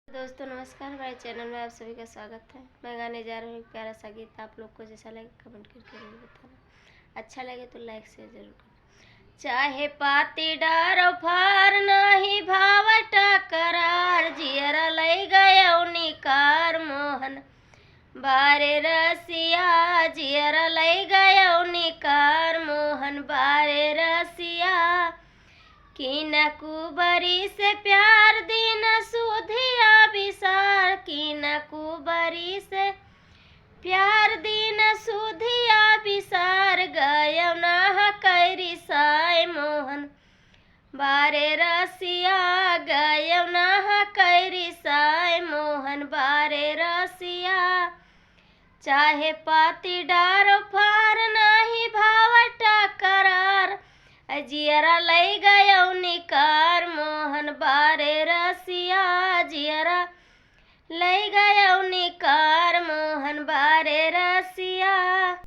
दोस्तों नमस्कार, हमारे चैनल में आप सभी का स्वागत है। मैं गाने जा रही हूँ एक प्यारा सा गीत। आप लोग को जैसा लगे कमेंट करके जरूर बताना। अच्छा लगे तो लाइक शेयर जरूर करना। चाहे पाती डारो फार नहीं भावट करार, जियरा लई गयो निकार मोहन बारे रसिया, जियरा लई गयो निकार मोहन बारे रसिया। कीना कुबरी से प्यार दिन सुधिया विसार, कीना कुबरी से प्यार दिन सुधिया विसार। गयो ना कैरी साय मोहन बारे रसिया, गयो ना कैरी साय मोहन बारे रसिया। चाहे पाती डारो फार नहीं भावटा करार, जियरा लई गयो निकार मोहन बारे रसिया, जियरा लई गयो निकार मोहन बारे रसिया।